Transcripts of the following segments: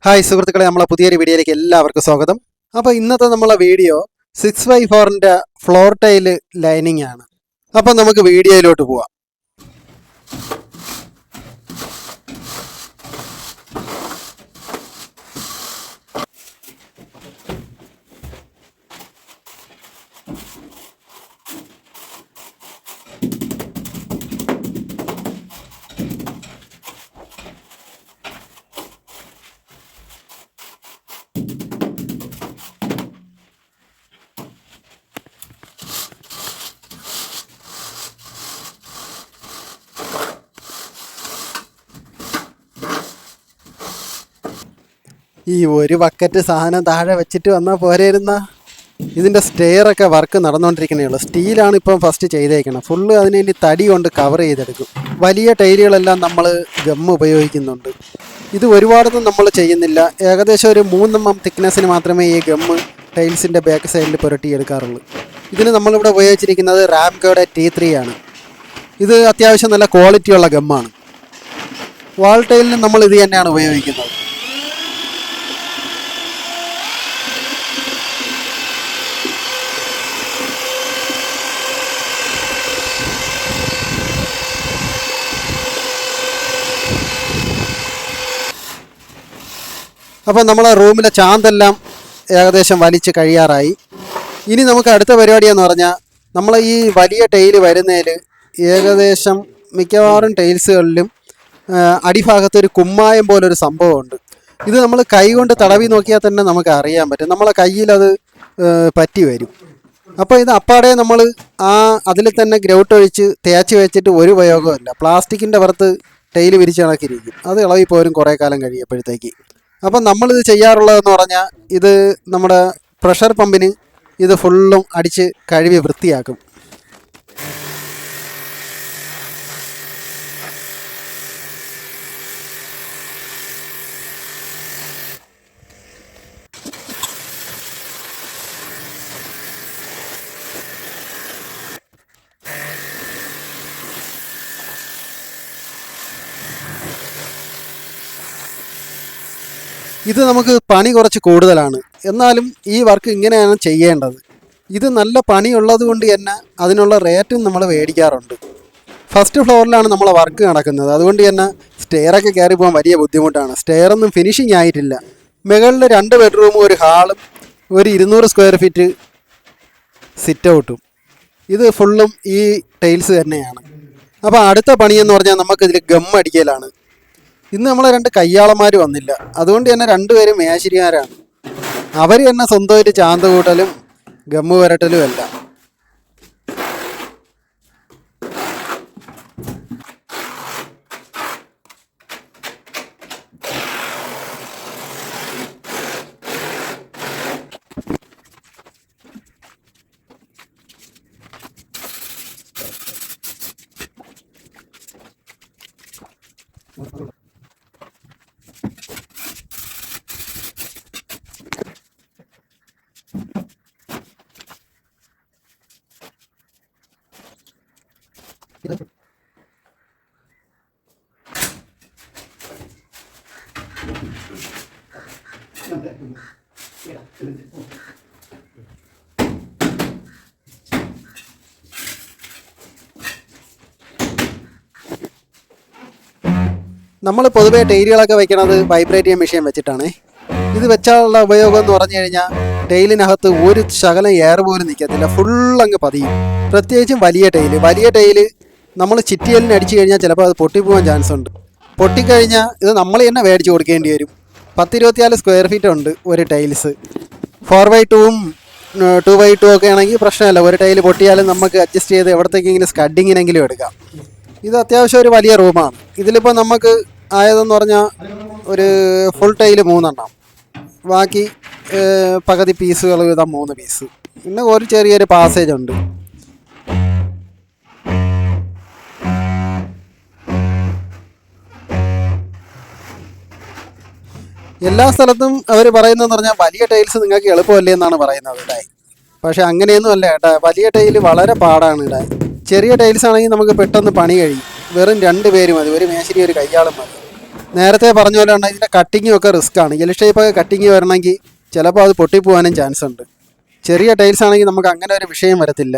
Hi സുഹൃത്തുക്കളെ, നമ്മളെ പുതിയൊരു വീഡിയോയിലേക്ക് എല്ലാവർക്കും സ്വാഗതം. അപ്പോൾ ഇന്നത്തെ നമ്മളെ വീഡിയോ 6x4ൻ്റെ ഫ്ലോർ ടൈൽ ലൈനിങ് ആണ്. അപ്പോൾ നമുക്ക് വീഡിയോയിലോട്ട് പോവാം. ഈ ഒരു ബക്കറ്റ് സാധനം താഴെ വെച്ചിട്ട് വന്നാൽ പോരായിരുന്ന. ഇതിൻ്റെ സ്റ്റെയറൊക്കെ വർക്ക് നടന്നുകൊണ്ടിരിക്കുന്നേ ഉള്ളൂ. സ്റ്റീലാണ് ഇപ്പം ഫസ്റ്റ് ചെയ്തേക്കണം. ഫുള്ള് അതിന് വേണ്ടി തടി കൊണ്ട് കവർ ചെയ്തെടുക്കും. വലിയ ടൈലുകളെല്ലാം നമ്മൾ ഗം ഉപയോഗിക്കുന്നുണ്ട്. ഇത് ഒരുപാടൊന്നും നമ്മൾ ചെയ്യുന്നില്ല. ഏകദേശം ഒരു 3 mm തിക്നെസ്സിന് മാത്രമേ ഈ ഗമ്മ് ടൈൽസിൻ്റെ ബാക്ക് സൈഡിൽ പുരട്ടിയെടുക്കാറുള്ളൂ. ഇതിന് നമ്മളിവിടെ ഉപയോഗിച്ചിരിക്കുന്നത് റാംകോയുടെ T3 ആണ്. ഇത് അത്യാവശ്യം നല്ല ക്വാളിറ്റിയുള്ള ഗമ്മാണ്. വാൾ ടൈലിന് നമ്മൾ ഇത് തന്നെയാണ് ഉപയോഗിക്കുന്നത്. അപ്പോൾ നമ്മളെ റൂമിലെ ചാന്തെല്ലാം ഏകദേശം വലിച്ച് കഴിയാറായി. ഇനി നമുക്ക് അടുത്ത പരിപാടിയെന്ന് പറഞ്ഞാൽ, നമ്മൾ ഈ വലിയ ടൈല് വരുന്നതിൽ ഏകദേശം മിക്കവാറും ടൈൽസുകളിലും അടിഭാഗത്തൊരു കുമ്മായം പോലൊരു സംഭവമുണ്ട്. ഇത് നമ്മൾ കൈ കൊണ്ട് തടവി നോക്കിയാൽ തന്നെ നമുക്ക് അറിയാൻ പറ്റും. നമ്മളെ കയ്യിലത് പറ്റി വരും. അപ്പോൾ ഇത് അപ്പാടെ നമ്മൾ അതിൽ തന്നെ ഗ്രൗട്ട് ഒഴിച്ച് തേച്ച് വെച്ചിട്ട് ഒരു ഉപയോഗമല്ല. പ്ലാസ്റ്റിക്കിൻ്റെ പുറത്ത് ടൈല് വിരിച്ച് കണക്കിരിക്കും. അത് ഇളകി പോരും കുറേ കാലം കഴിയുമ്പോഴത്തേക്ക്. അപ്പം നമ്മളിത് ചെയ്യാറുള്ളതെന്ന് പറഞ്ഞാൽ, ഇത് നമ്മുടെ പ്രഷർ പമ്പിന് ഇത് ഫുള്ളും അടിച്ച് കഴുകി വൃത്തിയാക്കും. ഇത് നമുക്ക് പണി കുറച്ച് കൂടുതലാണ്. എന്നാലും ഈ വർക്ക് ഇങ്ങനെയാണ് ചെയ്യേണ്ടത്. ഇത് നല്ല പണിയുള്ളത് കൊണ്ട് തന്നെ അതിനുള്ള റേറ്റും നമ്മൾ മേടിക്കാറുണ്ട്. ഫസ്റ്റ് ഫ്ലോറിലാണ് നമ്മളെ വർക്ക് നടക്കുന്നത്. അതുകൊണ്ട് തന്നെ സ്റ്റെയറൊക്കെ കയറി പോകാൻ വലിയ ബുദ്ധിമുട്ടാണ്. സ്റ്റെയറൊന്നും ഫിനിഷിങ് ആയിട്ടില്ല. മുകളിൽ 2 ബെഡ്റൂമും ഒരു ഹാളും ഒരു 200 സ്ക്വയർ ഫീറ്റ് സിറ്റ് ഔട്ടും. ഇത് ഫുള്ളും ഈ ടൈൽസ് തന്നെയാണ്. അപ്പോൾ അടുത്ത പണിയെന്ന് പറഞ്ഞാൽ നമുക്കിതിൽ ഗം അടിക്കലാണ്. ഇന്ന് നമ്മളെ 2 കയ്യാളന്മാർ വന്നില്ല. അതുകൊണ്ട് തന്നെ 2 പേരും മേശരിമാരാണ്. അവർ തന്നെ സ്വന്തമായിട്ട് ചാന്ത കൂട്ടലും ഗമ്മ് വരട്ടലും എല്ലാം. നമ്മൾ പൊതുവേ ടൈലുകളൊക്കെ വെക്കണത് വൈബ്രേറ്റിംഗ് മെഷീൻ വെച്ചിട്ടാണ്. ഇത് വെച്ചാലുള്ള ഉപയോഗം എന്ന് പറഞ്ഞു കഴിഞ്ഞാൽ, ടൈലിനകത്ത് ഒരു ശകലം എയർ പോലും നിൽക്കത്തില്ല. ഫുള്ളങ്ങ് പതിയും. പ്രത്യേകിച്ചും വലിയ ടൈല് നമ്മൾ ചിറ്റിയലിന് അടിച്ചു കഴിഞ്ഞാൽ ചിലപ്പോൾ അത് പൊട്ടിപ്പോകാൻ ചാൻസ് ഉണ്ട്. പൊട്ടിക്കഴിഞ്ഞാൽ ഇത് നമ്മൾ തന്നെ മേടിച്ച് കൊടുക്കേണ്ടി വരും. 10-24 സ്ക്വയർ ഫീറ്റ് ഉണ്ട് ഒരു ടൈൽസ്. 4x2ഉം 2x2 ഒക്കെ ആണെങ്കിൽ പ്രശ്നമല്ല. ഒരു ടൈല് പൊട്ടിയാലും നമുക്ക് അഡ്ജസ്റ്റ് ചെയ്ത് എവിടത്തേക്കെങ്കിലും സ്കഡിങ്ങിനെങ്കിലും എടുക്കാം. ഇത് അത്യാവശ്യം ഒരു വലിയ റൂമാണ്. ഇതിലിപ്പോൾ നമുക്ക് ആയതെന്ന് പറഞ്ഞാൽ ഒരു ഫുൾ ടൈല് 3 എണ്ണം, ബാക്കി പകുതി പീസുകൾ വീതം 3 പീസ്, പിന്നെ ഒരു ചെറിയൊരു പാസേജ് ഉണ്ട്. എല്ലാ സ്ഥലത്തും അവർ പറയുന്നതെന്ന് പറഞ്ഞാൽ വലിയ ടൈൽസ് നിങ്ങൾക്ക് എളുപ്പമല്ലേ എന്നാണ് പറയുന്നത് ഇടാൻ. പക്ഷെ അങ്ങനെയൊന്നും അല്ല കേട്ടോ. വലിയ ടൈല് വളരെ പാടാണ് ഇടാൻ. ചെറിയ ടൈൽസ് ആണെങ്കിൽ നമുക്ക് പെട്ടെന്ന് പണി കഴിയും. വെറും 2 പേര് മതി, ഒരു മേശരി ഒരു കയ്യാളും മതി. നേരത്തെ പറഞ്ഞ പോലെ തന്നെ ഇതിൻ്റെ കട്ടിങ്ങും ഒക്കെ റിസ്ക്കാണ്. എൽ ഷേപ്പൊക്കെ കട്ടിങ് വരണമെങ്കിൽ ചിലപ്പോൾ അത് പൊട്ടിപ്പോകാനും ചാൻസ് ഉണ്ട്. ചെറിയ ടൈൽസ് ആണെങ്കിൽ നമുക്ക് അങ്ങനെ ഒരു വിഷയം വരത്തില്ല.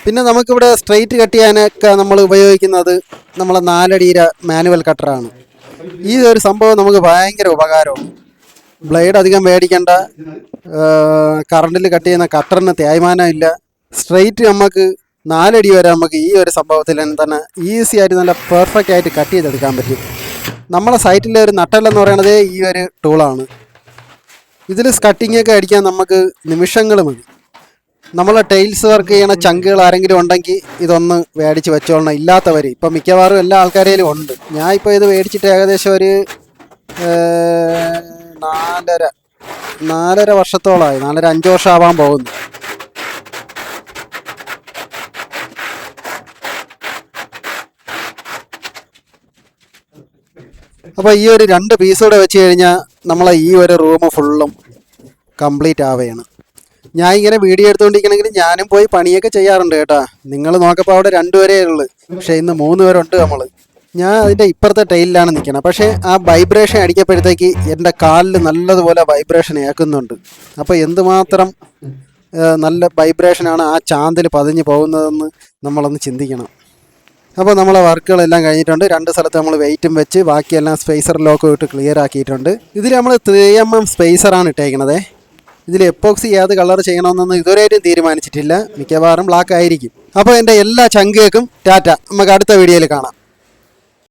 പിന്നെ നമുക്കിവിടെ സ്ട്രെയിറ്റ് കട്ട് ചെയ്യാനൊക്കെ നമ്മൾ ഉപയോഗിക്കുന്നത് നമ്മളെ 4 അടിയുടെ മാനുവൽ കട്ടറാണ്. ഈ ഒരു സംഭവം നമുക്ക് ഭയങ്കര ഉപകാരമാണ്. ബ്ലേഡ് അധികം മേടിക്കേണ്ട, കറണ്ടിൽ കട്ട് ചെയ്യുന്ന കട്ടറിന് തേയ്മാനം ഇല്ല. സ്ട്രെയിറ്റ് നമുക്ക് 4 അടി വരെ നമുക്ക് ഈ ഒരു സംഭവത്തിൽ തന്നെ ഈസി ആയിട്ട് നല്ല പെർഫെക്റ്റ് ആയിട്ട് കട്ട് ചെയ്തെടുക്കാൻ പറ്റും. നമ്മളെ സൈറ്റിലെ ഒരു നട്ടെല്ലെന്ന് പറയുന്നത് ഈ ഒരു ടൂളാണ്. ഇതിൽ കട്ടിങ്ങൊക്കെ അടിക്കാൻ നമുക്ക് നിമിഷങ്ങൾ മതി. നമ്മളെ ടൈൽസ് വർക്ക് ചെയ്യണ ചങ്കുകൾ ആരെങ്കിലും ഉണ്ടെങ്കിൽ ഇതൊന്ന് മേടിച്ച് വെച്ചോളണം. ഇല്ലാത്തവർ ഇപ്പം മിക്കവാറും എല്ലാ ആൾക്കാരേലും ഉണ്ട്. ഞാൻ ഇപ്പോൾ ഇത് മേടിച്ചിട്ട് ഏകദേശം ഒരു 4.5 വർഷത്തോളമായി. 4.5 വർഷം ആവാൻ പോകുന്നു. അപ്പോൾ ഈ ഒരു 2 പീസൂടെ വെച്ച് കഴിഞ്ഞാൽ നമ്മളെ ഈ ഒരു റൂം ഫുള്ളും കംപ്ലീറ്റ് ആവുകയാണ്. ഞാൻ ഇങ്ങനെ വീഡിയോ എടുത്തുകൊണ്ടിരിക്കണമെങ്കിൽ ഞാനും പോയി പണിയൊക്കെ ചെയ്യാറുണ്ട് കേട്ടോ. നിങ്ങൾ നോക്കപ്പോൾ അവിടെ 2 പേരേ ഉള്ളു, പക്ഷേ ഇന്ന് 3 പേരുണ്ട് നമ്മൾ. ഞാൻ അതിൻ്റെ ഇപ്പുറത്തെ ടൈലിലാണ് നിൽക്കുന്നത്. പക്ഷേ ആ വൈബ്രേഷൻ അടിക്കപ്പോഴത്തേക്ക് എൻ്റെ കാലിൽ നല്ലതുപോലെ വൈബ്രേഷൻ ഏൽക്കുന്നുണ്ട്. അപ്പോൾ എന്തുമാത്രം നല്ല വൈബ്രേഷനാണ് ആ ചാന്തിൽ പതിഞ്ഞ് പോകുന്നതെന്ന് നമ്മളൊന്ന് ചിന്തിക്കണം. അപ്പോൾ നമ്മളെ വർക്കുകളെല്ലാം കഴിഞ്ഞിട്ടുണ്ട്. 2 സ്ഥലത്ത് നമ്മൾ വെയിറ്റും വെച്ച് ബാക്കിയെല്ലാം സ്പേസർ ലോക്കും ഇട്ട് ക്ലിയർ ആക്കിയിട്ടുണ്ട്. ഇതിൽ നമ്മൾ 3mm സ്പേസറാണ് ഇട്ടേക്കണത്. ഇതിൽ എപ്പോക്സി ഏത് കളർ ചെയ്യണമെന്നൊന്നും ഇതുവരെയായിട്ടും തീരുമാനിച്ചിട്ടില്ല. മിക്കവാറും ബ്ലാക്ക് ആയിരിക്കും. അപ്പോൾ എൻ്റെ എല്ലാ ചങ്കുകൾക്കും ടാറ്റ. നമുക്ക് അടുത്ത വീഡിയോയിൽ കാണാം.